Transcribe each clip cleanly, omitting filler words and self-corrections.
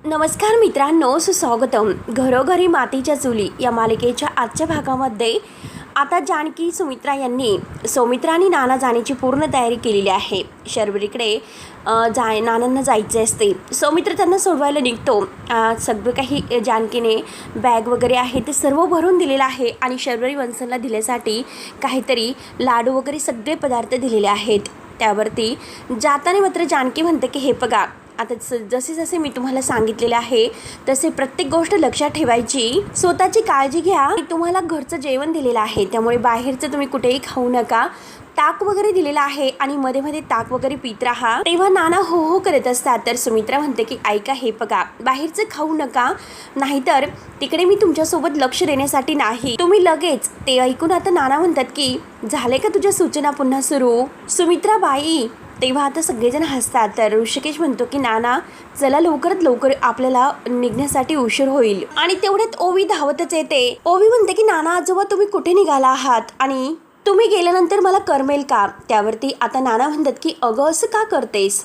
नमस्कार मित्रांनो, सुस्वागतम. घरोघरी मातीच्या चुली या मालिकेच्या आजच्या भागामध्ये आता जानकी सुमित्रा यांनी सौमित्रा आणि नाना जाण्याची पूर्ण तयारी केलेली आहे. शर्वरीकडे नानांना जायचे असते. सौमित्र त्यांना सोडवायला निघतो. सगळं काही जानकीने बॅग वगैरे आहे ते सर्व भरून दिलेलं आहे आणि शर्वरी वंशनला दिल्यासाठी काहीतरी लाडू वगैरे सगळे पदार्थ दिलेले आहेत. त्यावरती जाताना मात्र जानकी म्हणते की हे बघा, आता जसे जसे मी तुम्हाला सांगितलेले आहे तसे प्रत्येक गोष्ट लक्षात ठेवायची, स्वतःची काळजी घ्या. मी तुम्हाला घरचं जेवण दिलेलं आहे त्यामुळे बाहेरचं तुम्ही कुठेही खाऊ नका. ताक वगैरे दिलेलं आहे आणि मध्ये मध्ये ताक वगैरे पित राहा. तेव्हा नाना हो हो करत असतात. तर सुमित्रा म्हणते की ऐका, हे बघा, बाहेरचं खाऊ नका, नाहीतर तिकडे मी तुमच्यासोबत लक्ष देण्यासाठी नाही. तुम्ही लगेच. ते ऐकून आता नाना म्हणतात की झाले का तुझ्या सूचना पुन्हा सुरू सुमित्रा बाई. तेव्हा आता सगळेजण हसतात. तर ऋषिकेश म्हणतो की नाना चला लवकरात लवकर, आपल्याला निघण्यासाठी उशीर होईल. आणि तेवढ्यात ओवी धावतच येते. ओवी म्हणते की नाना आजोबा तुम्ही कुठे निघाला आहात आणि तुम्ही गेल्यानंतर मला करमेल का. त्यावरती आता नाना म्हणतात की अगं असं का करतेस,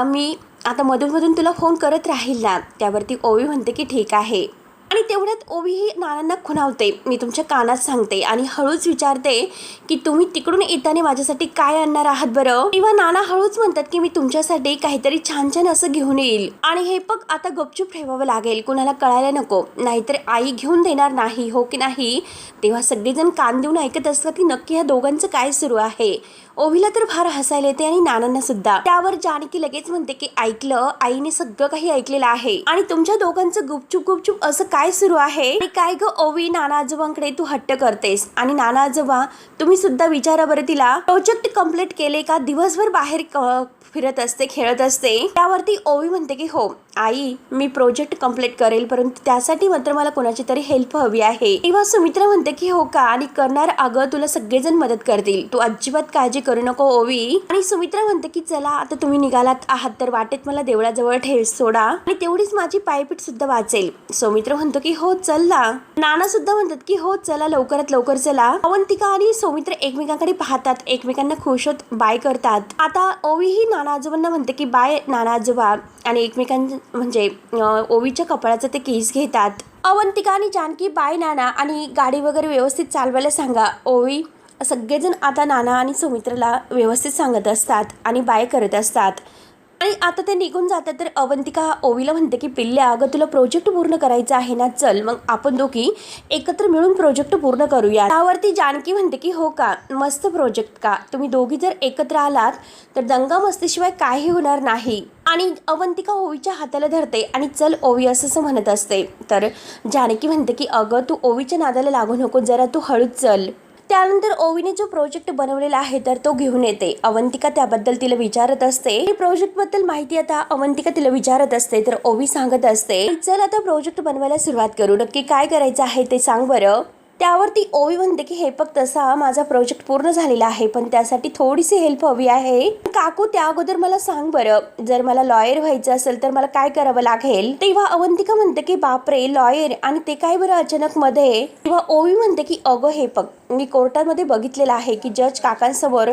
मी आता मधून तुला फोन करत राहील ना. त्यावरती ओवी म्हणते की ठीक आहे. आणि तेवढ्यात ओवी ही नानांना खुणावते, मी तुमच्या कानात सांगते आणि हळूच विचारते की तुम्ही तिकडून येताना माझ्यासाठी काय आणणार आहात बरं. तेव्हा नाना हळूच म्हणतात की मी तुमच्यासाठी काहीतरी छान छान असं घेऊन येईल आणि हे पण आता गपचूप ठेवावं लागेल, कुणाला कळायला नको, नाहीतर आई घेऊन देणार नाही, हो की नाही. तेव्हा सगळेजण कान देऊन ऐकत असतात की नक्की ह्या दोघांचं काय सुरू आहे. ओवीला तर फार हसायला येते आणि नानांना सुद्धा. त्यावर जानकी लगेच म्हणते की ऐकलं, आईने सगळं काही ऐकलेलं आहे आणि तुमच्या दोघांचं गुपचूप असं काय सुरू आहे. आणि काय ग ओवी, नाना आजोबांकडे तू हट्ट करतेस आणि नाना आजोबा तुम्ही सुद्धा विचारा बरं, तिला प्रोजेक्ट कंप्लीट केले का, दिवसभर बाहेर फिरत असते, खेळत असते. त्यावरती ओवी म्हणते की हो आई, मी प्रोजेक्ट कंप्लीट करेल, परंतु त्यासाठी मात्र मला कोणाची तरी हेल्प हवी आहे. तेव्हा सुमित्रा म्हणते की हो का, आणि करणार, अगं तुला सगळेजण मदत करतील, तू अजिबात काळजी करू नको ओवी. आणि सुमित्रा म्हणते की चला आता तुम्ही निघालात आहात तर वाटेत मला देवळाजवळ ठेव सोडा आणि तेवढीच माझी पायपीट सुद्धा वाचेल. सौमित्र म्हणतो की हो चल ना. नाना सुद्धा म्हणतात की हो चला लवकरात लवकर चला. अवंतिका आणि सौमित्र एकमेकांकडे पाहतात, एकमेकांना खुश होत बाय करतात. आता ओवी ही नाना आजोबांना म्हणते की बाय नाना आजोबा आणि एकमेकांना म्हणजे ओवीच्या कपाळाचं ते केस घेतात. अवंतिका आणि जानकी बाय नाना आणि गाडी वगैरे व्यवस्थित चालवायला सांगा. ओवी सगळेजण आता नाना आणि सौमित्रला व्यवस्थित सांगत असतात आणि बाय करत असतात. आणि आता ते निघून जातात. तर अवंतिका ओवीला म्हणते की पिल्ल्या, अगं तुला प्रोजेक्ट पूर्ण करायचा आहे ना, चल मग आपण दोघी एकत्र मिळून प्रोजेक्ट पूर्ण करूया. त्यावरती जानकी म्हणते की हो का, मस्त प्रोजेक्ट का, तुम्ही दोघी जर एकत्र आलात तर दंगा मस्तीशिवाय काही होणार नाही. आणि अवंतिका ओवीच्या हाताला धरते आणि चल ओवी असं म्हणत असते. तर जानकी म्हणते की अगं तू ओवीच्या नादाला लागू नको, जरा तू हळूच चल. त्यानंतर ओवीने जो प्रोजेक्ट बनवलेला आहे तर तो घेऊन येते. अवंतिका त्याबद्दल तिला विचारत असते. प्रोजेक्ट बद्दल माहिती आता अवंतिका तिला विचारत असते. तर ओवी सांगत असते चल आता प्रोजेक्ट बनवायला सुरुवात करू, नक्की काय करायचं आहे ते सांग बरं. त्यावरती ओवी म्हणते की हे बघ, तसा माझा प्रोजेक्ट पूर्ण झालेला आहे पण त्यासाठी थोडीशी हेल्प हवी आहे. काकू त्या अगोदर मला सांग बरं, जर मला लॉयर व्हायचं असेल तर मला काय करावं लागेल. तेव्हा अवंतिका म्हणते की बापरे लॉयर, आणि ते काय बरं अचानक मध्ये. तेव्हा ओवी म्हणते की अगं हे बघ, मी कोर्टामध्ये बघितलेलं आहे की जज काकांसमोर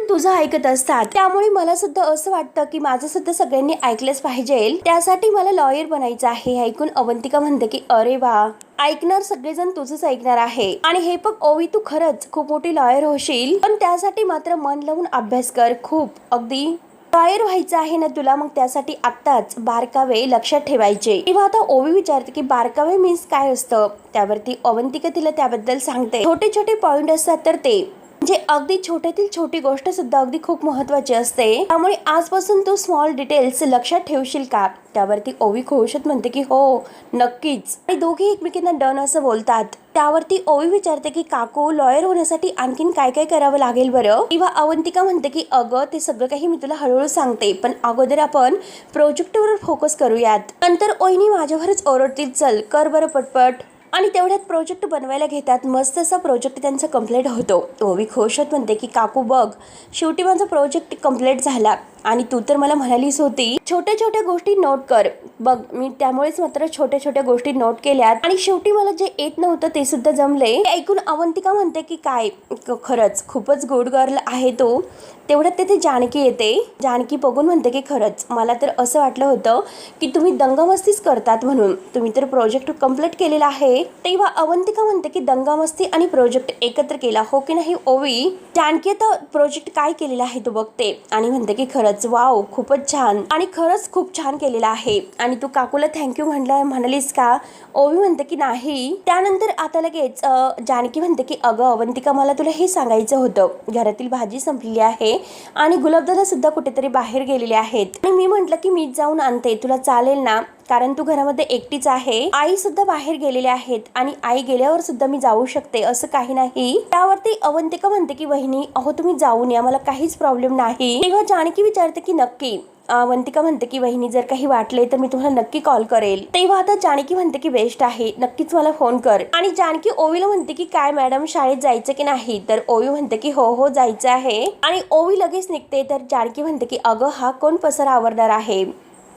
तुझं ऐकत असतात, त्यामुळे मला सुद्धा असं वाटतं की माझं सुद्धा सगळ्यांनी ऐकलंच पाहिजे, त्यासाठी मला लॉयर बनायचं आहे. ऐकून अवंतिका म्हणते की अरे वा, ऐकणार सगळेजण तुझंच ऐकणार आहे. आणि हे पण ओवी, तू खरंच खूप मोठी लॉयर होशील, पण त्यासाठी मात्र मन लावून अभ्यास कर, खूप अगदी लॉयर व्हायचं आहे ना तुला, मग त्यासाठी आत्ताच बारकावे लक्षात ठेवायचे. तेव्हा आता ओवी विचारते की बारकावे मीन्स काय असतं. त्यावरती अवंतिका तिला त्याबद्दल सांगते. छोटे छोटे पॉइंट असतात तर ते म्हणजे अगदी छोट्यातील छोटी गोष्ट सुद्धा अगदी खूप महत्वाची असते, त्यामुळे आजपासून तू स्मॉल डिटेल्स लक्षात ठेवशील का. त्यावरती ओवी खुशत म्हणते की हो नक्कीच. आणि दोघे एकमेकांना डन असं बोलतात. त्यावरती ओवी विचारते की काकू लॉयर होण्यासाठी आणखीन काय काय करावं लागेल बरं. किंवा अवंतिका म्हणते की अगं ते सगळं काही मी तुला हळूहळू सांगते, पण अगोदर आपण प्रोजेक्टवर फोकस करूयात. नंतर ओईनी माझ्यावरच ओरडतील, चल कर बरं पटपट. आणि तेवढ्यात प्रोजेक्ट बनवायला घेतात. मस्त असा प्रोजेक्ट त्यांचा कंप्लीट होतो. ओवी खुश होत म्हणते की काकू बघ, शेवटी माझा प्रोजेक्ट कंप्लीट झाला आणि तू तर मला म्हणालीस होती छोट्या छोट्या गोष्टी नोट कर. बघ मी त्यामुळेच मात्र छोट्या छोट्या गोष्टी नोट केल्यात आणि शेवटी मला जे येत नव्हतं ते सुद्धा जमले. ऐकून अवंतिका म्हणते की काय, खरंच खूपच गुड गर्ल आहे तू. तेवढ्यात तिथे जानकी येते. जानकी बघून म्हणते की खरंच मला तर असं वाटलं होतं की तुम्ही दंगामस्तीच करतात म्हणून. तुम्ही तर प्रोजेक्ट कंप्लीट केलेला आहे. तेव्हा अवंतिका म्हणते की दंगामस्ती आणि प्रोजेक्ट एकत्र केला हो की नाही ओवी. जानकी तर प्रोजेक्ट काय केलेला आहे तो बघते आणि म्हणते की खरंच वाव खूपच छान आणि खरंच खूप छान केलेला आहे. आणि तू काकूला थँक्यू म्हणालीस का. ओवी म्हणते की नाही. त्यानंतर आता लगेच जानकी म्हणते की अगं अवंतिका मला तुला हे सांगायचं होतं, घरातील भाजी संपलेली आहे आणि गुलाबदादा सुद्धा कुठेतरी बाहेर गेलेले आहेत आणि मी म्हटलं की मीच जाऊन आणते, तुला चालेल ना, कारण तू घरामध्ये एकटीच आहे. आई सुद्धा बाहेर गेलेले आहेत आणि आई गेल्यावर सुद्धा मी जाऊ शकते असं काही नाही. त्यावरती अवंतिका म्हणते की वहिनी अहो तुम्ही जाऊन या, मला काहीच प्रॉब्लेम नाही. तेव्हा जानकी विचारते की नक्की. अवंतिका म्हणते की वहिनी जर काही वाटले तर मी तुम्हाला नक्की कॉल करेल. तेव्हा आता जानकी म्हणते की बेस्ट आहे, नक्कीच मला फोन कर. आणि जानकी ओवीला म्हणते की काय मॅडम शाळेत जायचं की नाही. तर ओवी म्हणते की हो हो जायचं आहे आणि ओवी लगेच निघते. तर जानकी म्हणते की अगं हा कोण पसारा आवरणार आहे.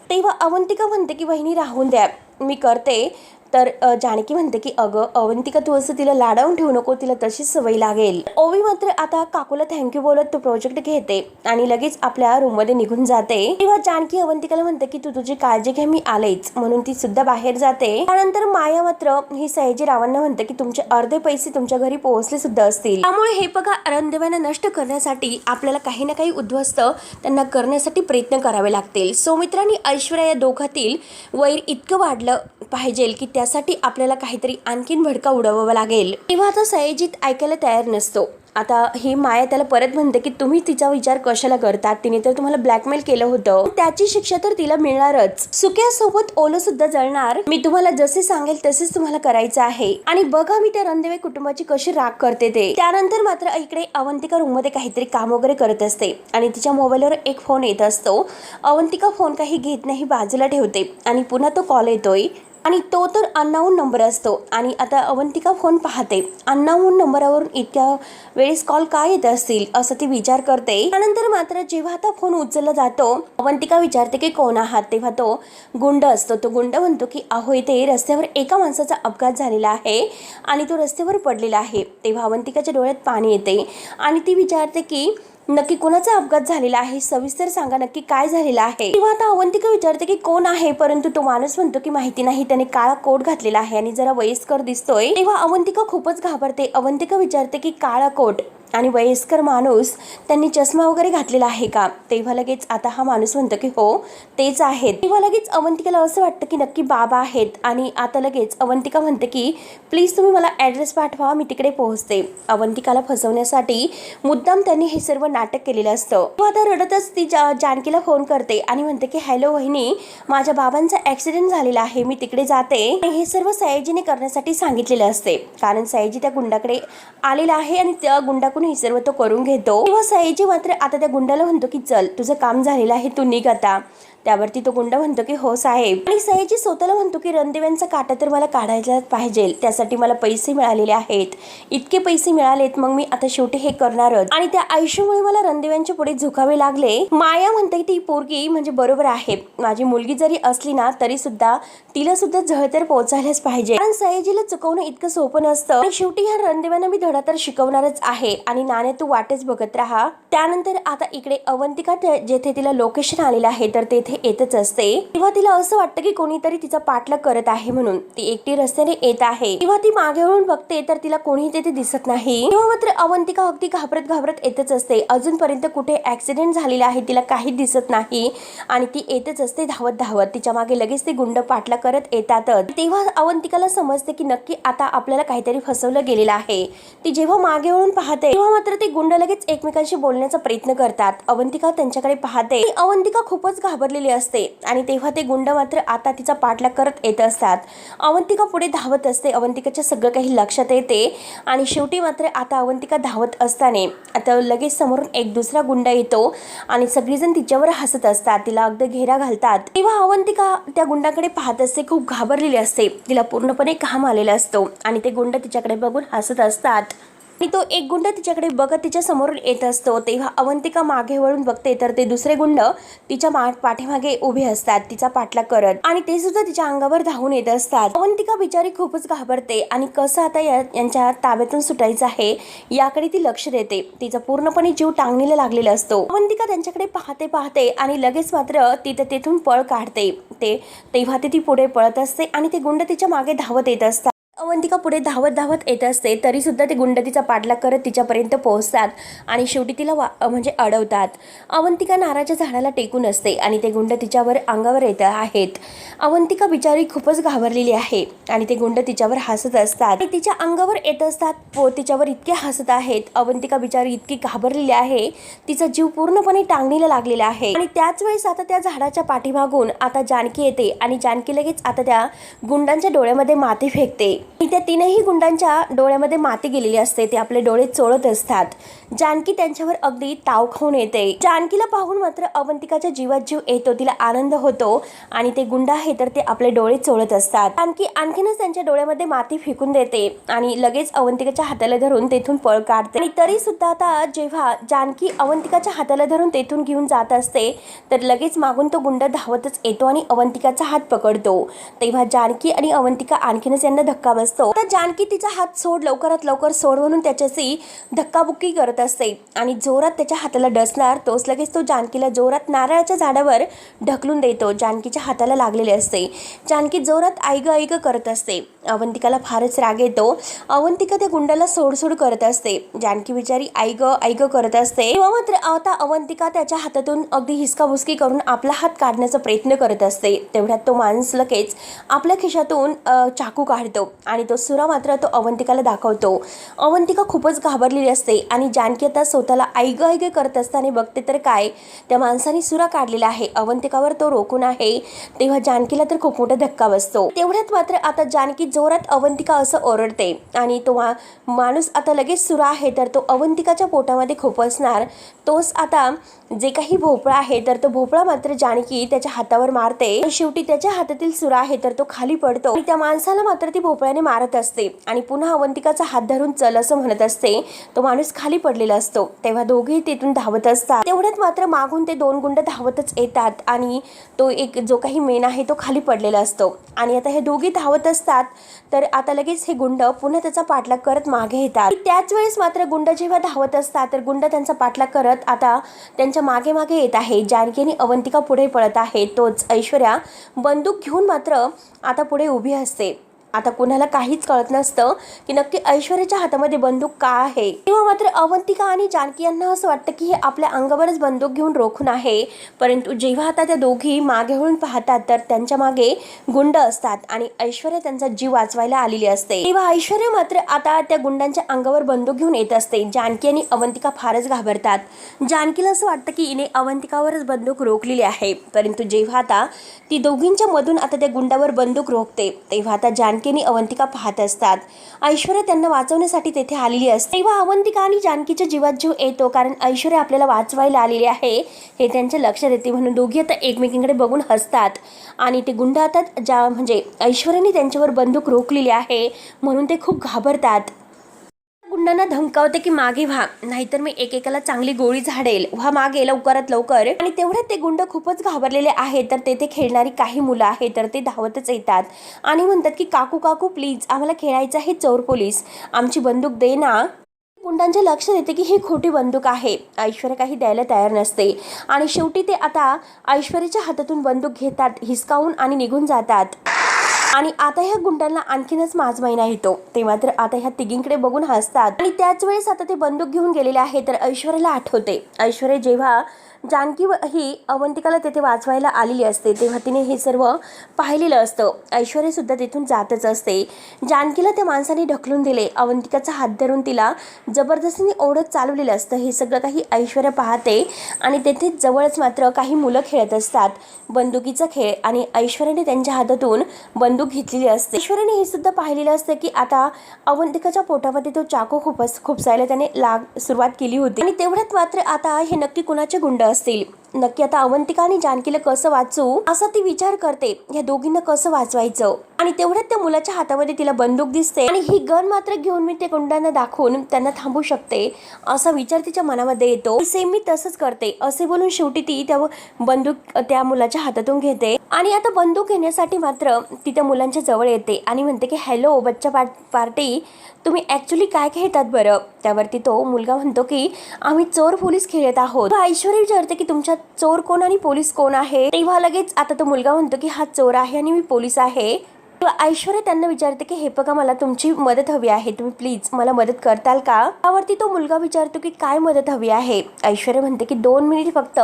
तेव्हा अवंतिका म्हणते की वहिनी राहून द्या मी करते. तर जानकी म्हणते की अगं अवंतिका तू असं तिला लाडावून ठेवू नको, तिला तशीच सवय लागेल. ओवी मात्र आता काकूला थँक्यू बोलत तो प्रोजेक्ट घेते आणि लगेच आपल्या रूम मध्ये निघून जाते. तेव्हा जानकी अवंतिकाला म्हणते की तू तुझी काळजी घे मी आलेच, म्हणून ती सुद्धा बाहेर जाते. त्यानंतर माया मात्र ही सयाजी रावांना म्हणते की तुमचे अर्धे पैसे तुमच्या घरी पोहोचले सुद्धा असतील, त्यामुळे हे बघा रणदेवांना नष्ट करण्यासाठी आपल्याला काही ना काही उद्ध्वस्त त्यांना करण्यासाठी प्रयत्न करावे लागतील. सौमित्र आणि ऐश्वर्या या दोघातील वैर इतकं वाढलं पाहिजे की त्यासाठी आपल्याला काहीतरी आणखीन भडका उडवावा लागेल. तेव्हा आता सयाजीत ऐकायला तयार नसतो. आता ही माया त्याला परत म्हणते की तुम्ही तिचा विचार कशाला करतात, तिने तर तुम्हाला ब्लॅकमेल केलं होतं, त्याची शिक्षा तर तिला मिळणारच. सुक्यासोबत ओलं सुद्धा जळणार. मी तुम्हाला जसे सांगेल तसेच तुम्हाला करायचं आहे. आणि बघा मी त्या रणदेवे कुटुंबाची कशी राग करते ते. त्यानंतर मात्र इकडे अवंतिका रूम मध्ये काहीतरी काम वगैरे करत असते आणि तिच्या मोबाईलवर एक फोन येत असतो. अवंतिका फोन काही घेत नाही, बाजूला ठेवते आणि पुन्हा तो कॉल येतोय आणि तो तर अननोन नंबर असतो. आणि आता अवंतिका फोन पाहते, अननोन नंबरवरून इतक्या वेळेस कॉल काय येत असतील असं ती विचार करते. त्यानंतर मात्र जेव्हा आता फोन उचलला जातो अवंतिका विचारते की कोण आहात. तेव्हा तो गुंड असतो. तो गुंड म्हणतो की अहो इथे रस्त्यावर एका माणसाचा अपघात झालेला आहे आणि तो रस्त्यावर पडलेला आहे. तेव्हा अवंतिकाच्या डोळ्यात पाणी येते आणि ती विचारते की नक्की कोणाचा अपघात झालेला आहे, सविस्तर सांगा नक्की काय झालेलं आहे. तेव्हा आता अवंतिका विचारते की कोण आहे, परंतु तो माणूस म्हणतो की माहिती नाही, त्याने काळा कोट घातलेला आहे आणि जरा वयस्कर दिसतोय. तेव्हा अवंतिका खूपच घाबरते. अवंतिका विचारते की काळा कोट आणि वयस्कर माणूस, त्यांनी चष्मा वगैरे घातलेला आहे का. तेव्हा लगेच आता हा माणूस म्हणतो की हो तेच आहेत. तेव्हा लगेच अवंतिकाला असं वाटतं की नक्की बाबा आहेत. आणि आता लगेच अवंतिका म्हणते की प्लीज तुम्ही मला ॲड्रेस पाठवा, मी तिकडे पोहोचते. अवंतिकाला फसवण्यासाठी मुद्दाम त्यांनी हे सर्व नाटक केलेलं असतं. तेव्हा आता रडतच ती जानकीला फोन करते आणि म्हणते की हॅलो वहिनी, माझ्या बाबांचा ॲक्सिडेंट झालेला आहे, मी तिकडे जाते. आणि हे सर्व सयाजीने करण्यासाठी सांगितलेलं असते, कारण सयाजी त्या गुंडाकडे आलेला आहे आणि त्या गुंडाकडून हे सर्व तो करून घेतो. तेव्हा सयाजी मात्र आता त्या गुंडाला म्हणतो की चल तुझं काम झालेलं आहे, तू निघ आता. त्यावरती तो गुंड म्हणतो की हो साहेब. आणि सयाजी स्वतःला म्हणतो की रणदेव्यांचा काटा तर मला काढायला पाहिजे, त्यासाठी मला पैसे मिळालेले आहेत, इतके पैसे मिळालेत, मग मी आता शेवटी हे करणारच. आणि त्या आयुष्यामुळे मला रणदेव्यांच्या पुढे झुकावे लागले. माया म्हणते ती पोरगी म्हणजे बरोबर आहे, माझी मुलगी जरी असली ना तरी सुद्धा तिला सुद्धा झळतर पोहोचायलाच पाहिजे, कारण सयाजीला चुकवणं इतकं सोपं नसतं. आणि शेवटी ह्या रणदेवांना मी धडा तर शिकवणारच आहे. आणि नाणे तू वाटेच बघत राहा. त्यानंतर आता इकडे अवंतिका जेथे तिला लोकेशन आलेलं आहे तर तेथे येतच असते. तेव्हा तिला असं वाटतं की कोणीतरी तिचा पाठलाग करत आहे, म्हणून ती एकटी रस्त्याने येत आहे. तेव्हा ती मागे वळून बघते तर तिला कोणीही तेथे दिसत नाही. तेव्हा मात्र अवंतिका अगदी घाबरत घाबरत येतच असते. अजूनपर्यंत कुठे ऍक्सिडेंट झालेला आहे तिला काही दिसत नाही आणि ती येतच असते धावत धावत. तिच्या मागे लगेच ते गुंड पाठलाग करत येतातच. तेव्हा अवंतिकाला समजते की नक्की आता आपल्याला काहीतरी फसवलं गेलेलं आहे. ती जेव्हा मागे वळून पाहते तेव्हा मात्र ते गुंड लगेच एकमेकांशी बोलण्याचा प्रयत्न करतात. अवंतिका त्यांच्याकडे पाहते. अवंतिका खूपच घाबरलेली असते आणि तेव्हा ते गुंड मात्र आता तिचा पाठलाग करत येत असतात. अवंतिका पुढे धावत असते. अवंतिकाच्या सगळं काही लक्षात येते आणि शेवटी मात्र आता अवंतिका धावत असताना आता लगेच समोरून एक दुसरा गुंड येतो आणि सगळीजण तिच्यावर हसत असतात, तिला अगदी घेरा घालतात. तेव्हा अवंतिका त्या गुंडाकडे पाहत असते, खूप घाबरलेली असते, तिला पूर्णपणे घाम आलेला असतो आणि ते गुंड तिच्याकडे बघून हसत असतात. आणि तो एक गुंड तिच्याकडे बघत तिच्या समोरून येत असतो. तेव्हा अवंतिका मागे वळून बघते तर ते दुसरे गुंड तिच्या पाठीमागे उभे असतात तिचा पाठलाग करत, आणि ते सुद्धा तिच्या अंगावर धावून येत असतात. अवंतिका बिचारी खूपच घाबरते आणि कसं आता यांच्या ताब्यातून सुटायचं आहे याकडे ती लक्ष देते. तिचा पूर्णपणे जीव टांगणीला लागलेला असतो. अवंतिका त्यांच्याकडे पाहते आणि लगेच मात्र तिथून पळ काढते. तेव्हा ती पुढे पळत असते आणि ते गुंड तिच्या मागे धावत येत असतात. अवंतिका पुढे धावत येत असते तरी सुद्धा ते गुंड तिचा पाठलाग करत तिच्यापर्यंत पोहोचतात आणि शेवटी तिला म्हणजे अडवतात. अवंतिका नारळाच्या झाडाला टेकून असते आणि ते गुंड तिच्यावर अंगावर येत आहेत. अवंतिका बिचारी खूपच घाबरलेली आहे आणि ते गुंड तिच्यावर हसत असतात आणि तिच्या अंगावर येत असतात. तिच्यावर इतके हसत आहेत. अवंतिका बिचारी इतकी घाबरलेली आहे, तिचा जीव पूर्णपणे टांगणीला लागलेला आहे. आणि त्याच वेळेस आता त्या झाडाच्या पाठीमागून आता जानकी येते आणि जानकी लगेच आता त्या गुंडांच्या डोळ्यामध्ये माती फेकते. त्या तीनही गुंडांच्या डोळ्यामध्ये माती गेलेली असते. ते आपले डोळे चोळत असतात. जानकी त्यांच्यावर अगदी ताव खाऊन येते. जानकीला पाहून मात्र अवंतिकाच्या जीवात जीव येतो, तिला आनंद होतो आणि ते गुंड आहे तर ते आपले डोळे चोळत असतात. जानकी आणखीनच त्यांच्या डोळ्यामध्ये माती फेकून देते आणि लगेच अवंतिकाच्या हाताला धरून तेथून पळ काढते. आणि तरी सुद्धा आता जेव्हा जानकी अवंतिकाच्या हाताला धरून तेथून घेऊन जात असते तर लगेच मागून तो गुंड धावतच येतो आणि अवंतिकाचा हात पकडतो. तेव्हा जानकी आणि अवंतिका आणखीनच यांना धक्का बसतो. तर जानकी तिचा हात सोड, लवकरात लवकर सोड म्हणून त्याच्याशी धक्काबुक्की करत असते आणि जोरात त्याच्या हाताला डसणार तोच लगेच तो जानकीला जोरात नारळाच्या झाडावर ढकलून देतो. जानकीच्या हाताला लागलेले असते. जानकी जोरात ऐग करत असते. अवंतिकाला फारच राग येतो. अवंतिका त्या गुंडाला सोड करत असते. जानकी बिचारी ऐग करत असते. तेव्हा मात्र आता अवंतिका त्याच्या हातातून अगदी हिसकाबुसकी करून आपला हात काढण्याचा प्रयत्न करत असते. तेवढ्यात तो माणूस लगेच आपल्या खिशातून चाकू काढतो आणि तो सुरा मात्र तो अवंतिकाला दाखवतो. अवंतिका खूपच घाबरलेली असते आणि जानकी आता स्वतःला ऐग करत असताना बघते तर काय, त्या माणसाने सुरा काढलेला आहे. अवंतिकावर तो रोखून आहे. तेव्हा जानकीला तर खूप मोठा धक्का बसतो. तेवढ्यात मात्र आता जानकी जोरात अवंतिका असं ओरडते आणि तो माणूस आता लगेच सुरा आहे तर तो अवंतिकाच्या पोटामध्ये खुपसणार. तोच आता जे काही भोपळा आहे तर तो भोपळा मात्र जानकी त्याच्या हातावर मारते. शेवटी त्याच्या हातातील सुरा आहे तर तो खाली पडतो आणि त्या माणसाला मात्र ती भोपळ्याने मारत असते आणि पुन्हा अवंतिकाचा हात धरून चल असं म्हणत असते. तो माणूस खाली पडलेला असतो. तेव्हा दोघेही तिथून धावत असतात. तेवढ्यात मात्र मागून ते दोन गुंड धावतच येतात आणि तो एक जो काही मेन आहे तो खाली पडलेला असतो आणि आता हे दोघे धावत असतात. तर आता लगेच हे गुंड पुन्हा त्याचा पाठलाग करत मागे येतात. त्याच वेळेस मात्र गुंड जेव्हा धावत असतात तर गुंड त्यांचा पाठलाग करत आता त्यांच्या मागे येत आहे. जानकी आणि अवंतिका पुढे पळत आहे. तोच ऐश्वर्या बंदूक घेऊन मात्र आता पुढे उभी असते. आता कुणाला काहीच कळत नसतं की नक्की ऐश्वर्याच्या हातामध्ये बंदूक का आहे. तेव्हा मात्र अवंतिका आणि जानकी यांना असं वाटतं की हे आपल्या अंगावरच बंदूक घेऊन रोखून आहे. परंतु जेव्हा आता त्या दोघी मागे वळून पाहतात तर त्यांच्या मागे गुंड असतात आणि ऐश्वर्या त्यांचा जीव वाचवायला आलेली असते. तेव्हा ऐश्वर्या मात्र आता त्या गुंडांच्या अंगावर बंदूक घेऊन येत असते. जानकी आणि अवंतिका फारच घाबरतात. जानकीला असं वाटतं की हिने अवंतिकावरच बंदूक रोखलेली आहे. परंतु जेव्हा आता ती दोघींच्या मधून आता त्या गुंडावर बंदूक रोखते तेव्हा आता जानकी आणि अवंतिका पाहत असतात. ऐश्वर्या त्यांना वाचवण्यासाठी तेथे आलेली असते. तेव्हा अवंतिका आणि जानकीच्या जीवात जीव येतो, कारण ऐश्वर्या आपल्याला वाचवायला आलेली आहे हे त्यांच्या लक्षात येते. म्हणून दोघी आता एकमेकींकडे बघून हसतात आणि ते गुंड आता म्हणजे ऐश्वर्याने त्यांच्यावर बंदूक रोखलेली आहे म्हणून ते खूप घाबरतात. गुंडांना धमकावते की मागे व्हा, नाहीतर मी एकेकाला चांगली गोळी झाडेल, व्हा मागे लवकरात लवकर. आणि तेवढ्यात ते गुंड खूपच घाबरलेले आहेत. तर तेथे खेळणारी काही मुलं आहेत तर ते धावतच येतात आणि म्हणतात की काकू काकू प्लीज आम्हाला खेळायचं आहे चोर पोलीस, आमची बंदूक दे ना. गुंडांच्या लक्षात येते की ही खोटी बंदूक आहे. ऐश्वर्या काही द्यायला तयार नसते आणि शेवटी ते आता ऐश्वर्याच्या हातातून बंदूक घेतात, हिसकावून आणि निघून जातात. आणि आता ह्या गुंडांना आणखीनच माजमाईना येतो. ते मात्र आता ह्या तिघींकडे बघून हसतात आणि त्याच वेळेस आता ते बंदूक घेऊन गेलेले आहे. तर ऐश्वर्याला आठवते, ऐश्वर्या जेव्हा जानकी ही अवंतिकाला तेथे वाचवायला आलेली असते तेव्हा तिने हे सर्व पाहिलेलं असतं. ऐश्वर्या सुद्धा तिथून जातच असते. जानकीला त्या माणसाने ढकलून दिले, अवंतिकाचा हात धरून तिला जबरदस्तीने ओढत चालवलेलं असतं. हे सगळं काही ऐश्वर्या पाहते आणि तेथे जवळच मात्र काही मुलं खेळत असतात बंदुकीचा खेळ आणि ऐश्वर्याने त्यांच्या हातातून बंदूक घेतलेली असते. ऐश्वर्याने हे सुद्धा पाहिलेलं असतं की आता अवंतिकाच्या पोटामध्ये तो चाकू खुपसायला त्याने सुरुवात केली होती. आणि तेवढ्यात मात्र आता हे नक्की कुणाचे गुंड असतील. नक्की आता अवंतिका आणि जानकीला कसं वाचू असा ती विचार करते. या दोघींना कसं वाचवायचं. आणि तेवढ्यात त्या मुलाच्या हातामध्ये तिला बंदूक दिसते आणि ही गन मात्र घेऊन मी ते गुंडांना दाखवून त्यांना थांबू शकते असा विचार तिच्या मनामध्ये येतो. सेम मी तसंच करते असे बोलून शेवटी ती त्या बंदूक त्या मुलाच्या हातातून घेते आणि आता बंदूक घेण्यासाठी मात्र ती त्या मुलांच्या जवळ येते आणि म्हणते की हॅलो बच्चा पार्टी, तुम्ही ऍक्च्युली काय खेळतात बरं. त्यावरती तो मुलगा म्हणतो की आम्ही चोर पोलीस खेळत आहोत. ऐश्वर्या विचारते की तुमच्या चोर कोण आणि पोलीस कोण आहे. तेव्हा लगेच आता तो मुलगा म्हणतो की हा चोर आहे आणि मी पोलीस आहे. ऐश्वर्या त्यांना विचारते की हे बघा मला तुमची मदत हवी आहे, तुम्ही प्लीज मला मदत करताल का. त्यावरती तो मुलगा विचारतो की काय मदत हवी आहे. ऐश्वर्या म्हणते की 2 मिनिट फक्त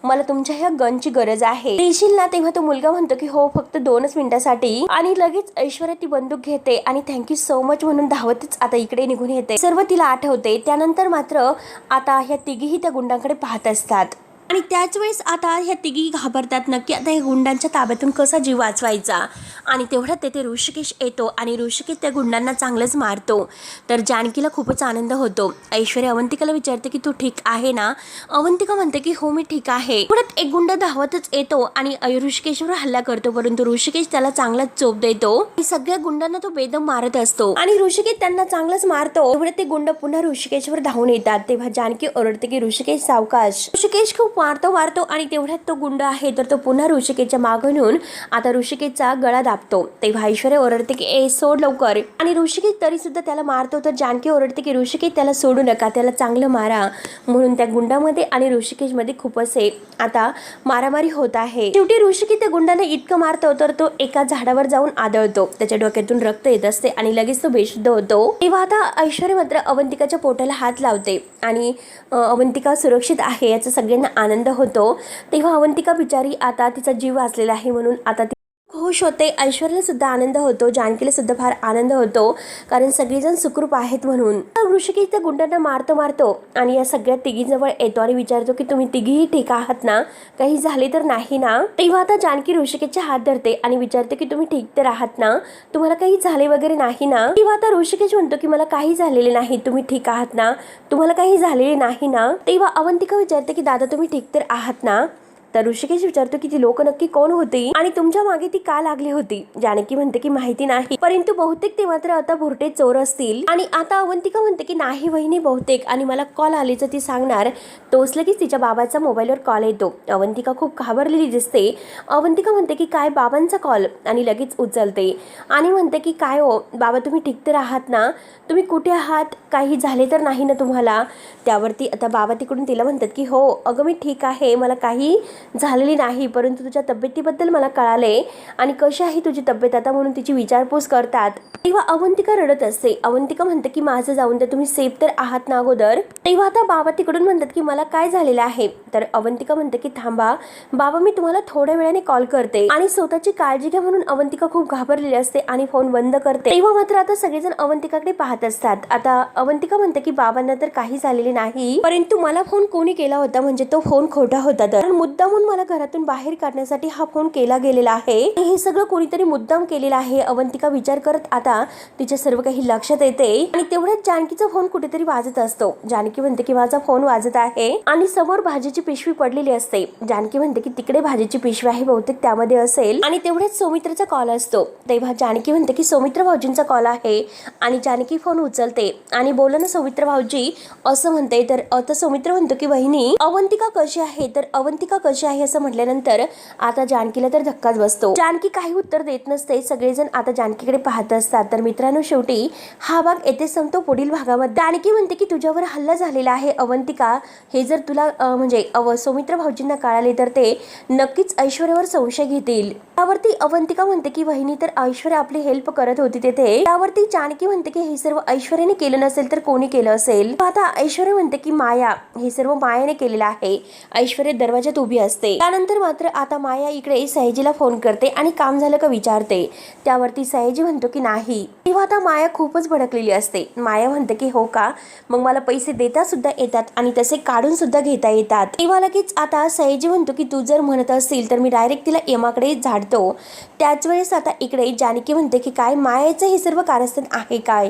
मला तुमच्या ह्या गनची गरज आहे, देशील ना. तेव्हा तो मुलगा म्हणतो की हो फक्त 2च मिनिटासाठी. आणि लगेच ऐश्वर्या ती बंदूक घेते आणि थँक्यू सो मच म्हणून धावतच आता इकडे निघून येते. सर्व तिला आठवते. त्यानंतर मात्र आता ह्या तिघीही त्या गुंडांकडे पाहत असतात आणि त्याच वेळेस आता ह्या तिघी घाबरतात. नक्की आता या गुंडांच्या ताब्यातून कसा जीव वाचवायचा. आणि तेवढ्यात तेथे ऋषिकेश येतो आणि ऋषिकेश त्या गुंडांना चांगलंच मारतो. तर जानकीला खूपच आनंद होतो. ऐश्वर्या अवंतिकाला विचारते की तू ठीक आहे ना. अवंतिका म्हणते की हो मी ठीक आहे. तेवढ्यात एक गुंड धावतच येतो आणि ऋषिकेशवर हल्ला करतो, परंतु ऋषिकेश त्याला चांगलाच चोप देतो. सगळ्या गुंडांना तो बेदम मारत असतो आणि ऋषिकेश त्यांना चांगलाच मारतो. तेवढ्यात ते गुंड पुन्हा ऋषिकेशवर धावून येतात. तेव्हा जानकी ओरडते की ऋषिकेश सावकाश. ऋषिकेश खूप मारतो आणि तेवढ्यात तो गुंड आहे तर तो पुन्हा ऋषिकेशच्या मागून आता ऋषिकेशचा गळा दाबतो. तेव्हा ऐश्वर्या ओरडते की ए सोड लवकर. आणि ऋषिकेश तरी सुद्धा त्याला मारतो. तर जानकी ओरडते की ऋषिकेश त्याला सोडू नका, त्याला चांगलं मारा. म्हणून त्या गुंडामध्ये आणि ऋषिकेशमध्ये खूप असे आता मारामारी होत आहे. शेवटी ऋषिकेश त्या गुंडाने इतकं मारतो तर तो एका झाडावर जाऊन आदळतो. त्याच्या डोक्यातून रक्त येत असते आणि लगेच तो बेशुद्ध होतो. तेव्हा आता ऐश्वर्या मात्र अवंतिकाच्या पोटाला हात लावते आणि अवंतिका सुरक्षित आहे याचा सगळ्यांना आनंद होतो. तेव्हा अवंतिका बिचारी आता तिचा जीव वाचलेला आहे म्हणून आता ती खुश होते. ऐश्वर्याला सुद्धा आनंद होतो. जानकीला सुद्धा फार आनंद होतो कारण सगळेजण सुखरूप आहेत म्हणून. ऋषिकेश त्या गुंडांना मारतो आणि या सगळ्या तिघींजवळ येतो आणि विचारतो की तुम्ही तिघीही ठीक आहात ना, काही झाले तर नाही ना. तेव्हा आता जानकी ऋषिकेशचे हात धरते आणि विचारते की तुम्ही ठीक तर आहात ना, तुम्हाला काही झाले वगैरे नाही ना. तेव्हा आता ऋषिकेश म्हणतो की मला काही झालेले नाही, तुम्ही ठीक आहात ना, तुम्हाला काही झालेले नाही ना. तेव्हा अवंतिका विचारते की दादा तुम्ही ठीक तर आहात ना. तर ऋषिकेश विचारतो की ती लोक नक्की कोण होती आणि तुमच्या मागे ती का लागली होती. जानकी म्हणते की माहिती नाही, परंतु बहुतेक ते मात्र आता भुरटे चोर असतील. आणि आता अवंतिका म्हणते की नाही वहिनी बहुतेक, आणि मला कॉल आलीचं ती सांगणार. तोच लगेच तिच्या बाबाचा मोबाईलवर कॉल येतो. अवंतिका खूप घाबरलेली दिसते. अवंतिका म्हणते की काय बाबांचा कॉल, आणि लगेच उचलते आणि म्हणते की काय हो बाबा तुम्ही ठीक तर आहात ना, तुम्ही कुठे आहात, काही झाले तर नाही ना तुम्हाला. त्यावरती आता बाबा तिकडून तिला म्हणतात की हो अगं मी ठीक आहे, मला काही झालेली नाही, परंतु तुझ्या तब्येतीबद्दल मला कळाले आणि कशी आहे तुझी तब्येत आता म्हणून तिची विचारपूस करतात. तेव्हा अवंतिका रडत असते. अवंतिका म्हणते की माझं जाऊन तर तुम्ही सेफ तर आहात ना अगोदर. तेव्हा आता बाबा तिकडून म्हणतात की मला काय झालेलं आहे. तर अवंतिका म्हणते की थांबा बाबा मी तुम्हाला थोड्या वेळाने कॉल करते. आणि स्वतःची काळजी घ्या म्हणून अवंतिका खूप घाबरलेली असते आणि फोन बंद करते. तेव्हा मात्र आता सगळेजण अवंतिकाकडे पाहत असतात. आता अवंतिका म्हणते की बाबांना तर काही झालेले नाही, परंतु मला फोन कोणी केला होता म्हणजे तो फोन खोटा होता, तर मुद्दामून मला घरातून बाहेर काढण्यासाठी हा फोन केला गेलेला आहे. हे सगळं कोणीतरी मुद्दाम केलेलं आहे. अवंतिका विचार करत आता तिच्या सर्व काही लक्षात येते. आणि तेवढ्यात जानकीचा फोन कुठेतरी वाजत असतो. जानकी म्हणते की माझा फोन वाजत आहे आणि समोर भाजीची पिशवी पडलेली असते. जानकी म्हणते की तिकडे भाजीची पिशवी आहे बहुतेक त्यामध्ये असेल. आणि तेवढ्यात सौमित्राचा कॉल असतो. तेव्हा जानकी म्हणते की सौमित्र भाऊजींचा कॉल आहे आणि जानकी फोन उचलते आणि बोला ना सौमित्र भाऊजी असं म्हणते. तर आता सौमित्र म्हणतो की बहिणी अवंतिका कशी आहे, तर अवंतिका कशी आहे असं म्हटल्यानंतर आता जानकीला तर धक्काच बसतो. जानकी काही उत्तर देत नसते. सगळेजण आता जानकीकडे पाहत असतात. तर मित्रांनो शेवटी हा भाग येथे संपतो. पुढील भागामध्ये जानकी म्हणते की तुझ्यावर हल्ला झालेला आहे अवंतिका, हे जर तुला म्हणजे सौमित्र भाऊजींना कळाले तर ते नक्कीच ऐश्वर्यावर संशय घेतील. त्यावरती अवंतिका म्हणते की वहिनी तर ऐश्वर्या आपली हेल्प करत होती तेथे. त्यावरती जानकी म्हणते की हे सर्व ऐश्वर्याने केलं नसेल तर कोणी केलं असेल. आता ऐश्वर्या म्हणते की माया, हे सर्व मायाने केलेलं आहे. ऐश्वर्या दरवाजात उभी असते. त्यानंतर मात्र आता माया इकडे सयाजीला फोन करते आणि काम झालं का विचारते. त्यावरती सयाजी म्हणतो की नाही. तेव्हा आता माया खूपच भडकलेली असते. माया म्हणते की हो का, मग मला पैसे देता सुद्धा येतात आणि तसे काढून सुद्धा घेता येतात. तेव्हा लगेच आता सयाजी म्हणतो की तू जर म्हणत असतील तर मी डायरेक्ट तिला यमाकडे झाडतो. त्याच वेळेस आता इकडे जानकी म्हणते की काय मायाचं हे सर्व कारस्थान आहे काय.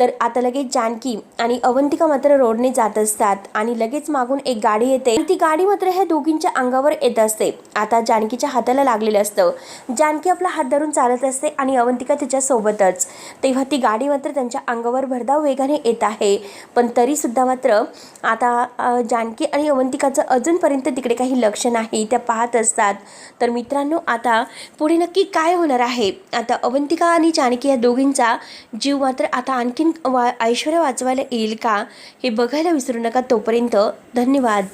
तर आता लगेच जानकी आणि अवंतिका मात्र रोडने जात असतात आणि लगेच मागून एक गाडी येते. ती गाडी मात्र ह्या दोघींच्या अंगावर अंगावर येत असते. आता जानकीच्या हाताला लागलेलं असतं. जानकी आपला हात धरून चालत असते आणि अवंतिका तिच्यासोबतच. तेव्हा ती गाडी मात्र त्यांच्या अंगावर भरधाव वेगाने येत आहे. पण तरीसुद्धा मात्र आता जानकी आणि अवंतिकाचं अजूनपर्यंत तिकडे काही लक्ष नाही. त्या पाहत असतात. तर मित्रांनो, आता पुढे नक्की काय होणार आहे? आता अवंतिका आणि जानकी या दोघींचा जीव मात्र आता आणखीन ऐश्वर्या वाचवायला येईल का? हे बघायला विसरू नका. तोपर्यंत धन्यवाद.